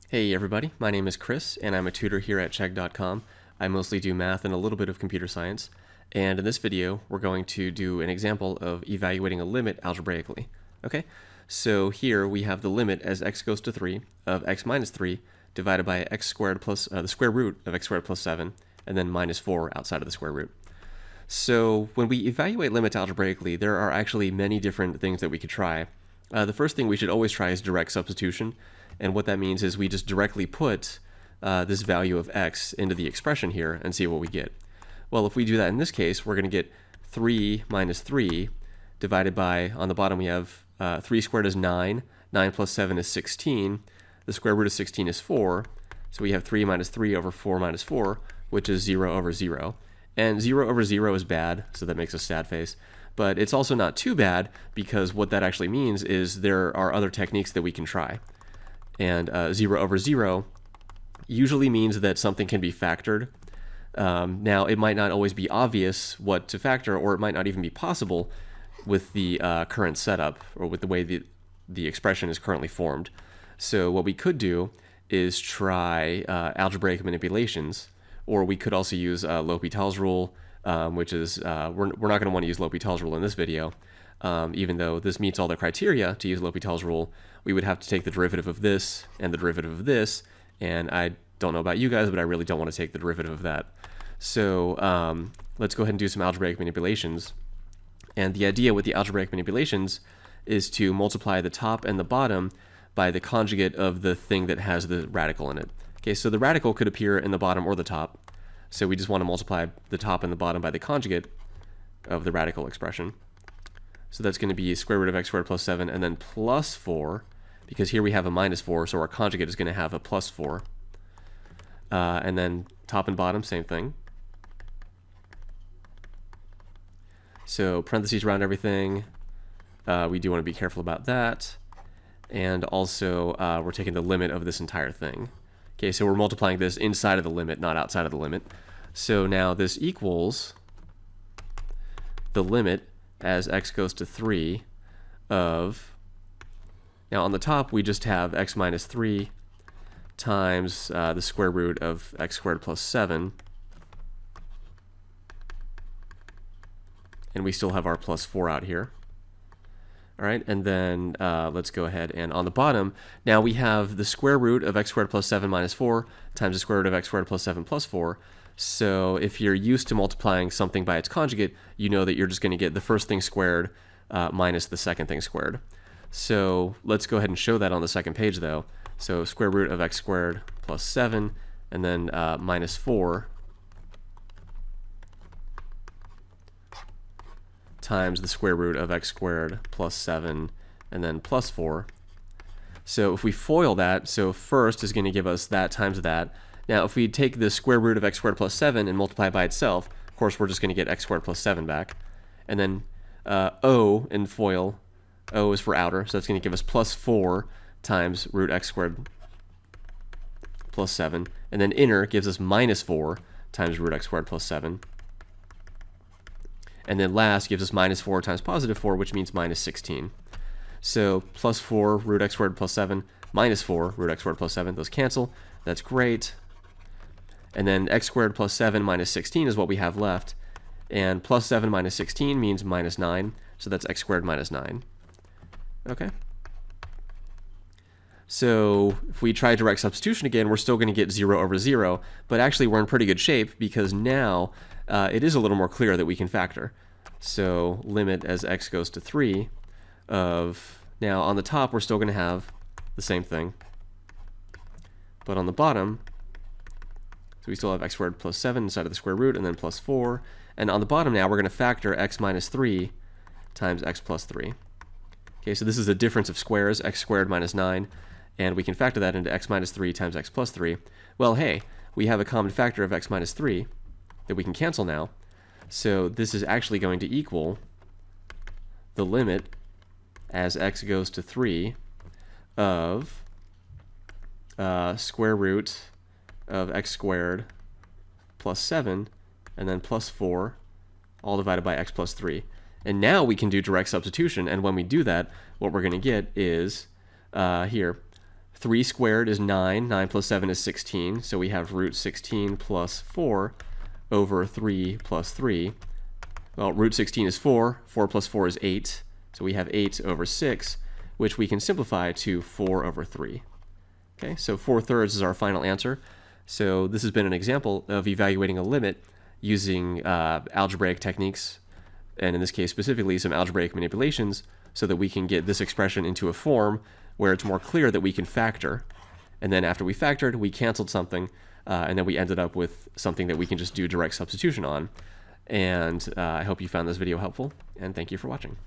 Hey everybody, my name is Chris and I'm a tutor here at Chegg.com. I mostly do math and a little bit of computer science, and in this video we're going to do an example of evaluating a limit algebraically. Okay, so here we have the limit as x goes to 3 of x minus 3 divided by x squared plus the square root of x squared plus 7 and then minus 4 outside of the square root. So when we evaluate limits algebraically, there are actually many different things that we could try. The first thing we should always try is direct substitution. And what that means is we just directly put this value of x into the expression here and see what we get. Well, if we do that in this case, we're going to get 3 minus 3 divided by, on the bottom we have 3 squared is 9, 9 plus 7 is 16, the square root of 16 is 4, so we have 3 minus 3 over 4 minus 4, which is 0 over 0. And 0 over 0 is bad, so that makes a sad face. But it's also not too bad, because what that actually means is there are other techniques that we can try. And 0 over 0 usually means that something can be factored. Now, it might not always be obvious what to factor, or it might not even be possible with the current setup, or with the way the expression is currently formed. So what we could do is try algebraic manipulations, or we could also use L'Hopital's rule, which is, we're not going to want to use L'Hopital's rule in this video. Even though this meets all the criteria to use L'Hopital's rule, we would have to take the derivative of this and the derivative of this, and I don't know about you guys, but I really don't want to take the derivative of that. So let's go ahead and do some algebraic manipulations. And the idea with the algebraic manipulations is to multiply the top and the bottom by the conjugate of the thing that has the radical in it. Okay, so the radical could appear in the bottom or the top, so we just want to multiply the top and the bottom by the conjugate of the radical expression. So that's going to be square root of x squared plus 7 and then plus 4, because here we have a minus 4, so our conjugate is going to have a plus 4. And then top and bottom, same thing. So parentheses around everything. We do want to be careful about that. And also, we're taking the limit of this entire thing. Okay, so we're multiplying this inside of the limit, not outside of the limit. So now this equals the limit as x goes to 3 of, now on the top we just have x minus 3 times the square root of x squared plus 7, and we still have our plus 4 out here. Alright, and then let's go ahead and on the bottom, now we have the square root of x squared plus 7 minus 4 times the square root of x squared plus 7 plus 4. So if you're used to multiplying something by its conjugate, you know that you're just going to get the first thing squared minus the second thing squared. So let's go ahead and show that on the second page though. So square root of x squared plus 7 and then minus 4 times the square root of x squared plus 7 and then plus 4. So if we FOIL that, so first is going to give us that times that. Now if we take the square root of x squared plus 7 and multiply by itself, of course we're just going to get x squared plus 7 back. And then O in FOIL, O is for outer, so that's going to give us plus 4 times root x squared plus 7. And then inner gives us minus 4 times root x squared plus 7. And then last gives us minus 4 times positive 4, which means minus 16. So plus 4 root x squared plus 7, minus 4 root x squared plus 7, those cancel. That's great. And then x squared plus 7 minus 16 is what we have left. And plus 7 minus 16 means minus 9, so that's x squared minus 9. Okay. So if we try direct substitution again, we're still going to get 0 over 0, but actually we're in pretty good shape because now it is a little more clear that we can factor. So limit as x goes to 3 of, now on the top we're still going to have the same thing, but on the bottom, so we still have x squared plus 7 inside of the square root and then plus 4, and on the bottom now we're going to factor x minus 3 times x plus 3. Okay, so this is a difference of squares, x squared minus 9, and we can factor that into x minus 3 times x plus 3. Well, hey, we have a common factor of x minus 3 that we can cancel now, so this is actually going to equal the limit as x goes to 3 of square root of x squared plus 7 and then plus 4 all divided by x plus 3. And now we can do direct substitution, and when we do that, what we're going to get is here 3 squared is 9. 9 plus 7 is 16. So we have root 16 plus 4 over 3 plus 3. Well, root 16 is 4. 4 plus 4 is 8. So we have 8 over 6, which we can simplify to 4 over 3. Okay, so 4/3 is our final answer. So this has been an example of evaluating a limit using algebraic techniques, and in this case specifically some algebraic manipulations, so that we can get this expression into a form where it's more clear that we can factor. And then after we factored, we canceled something, and then we ended up with something that we can just do direct substitution on. And I hope you found this video helpful, and thank you for watching.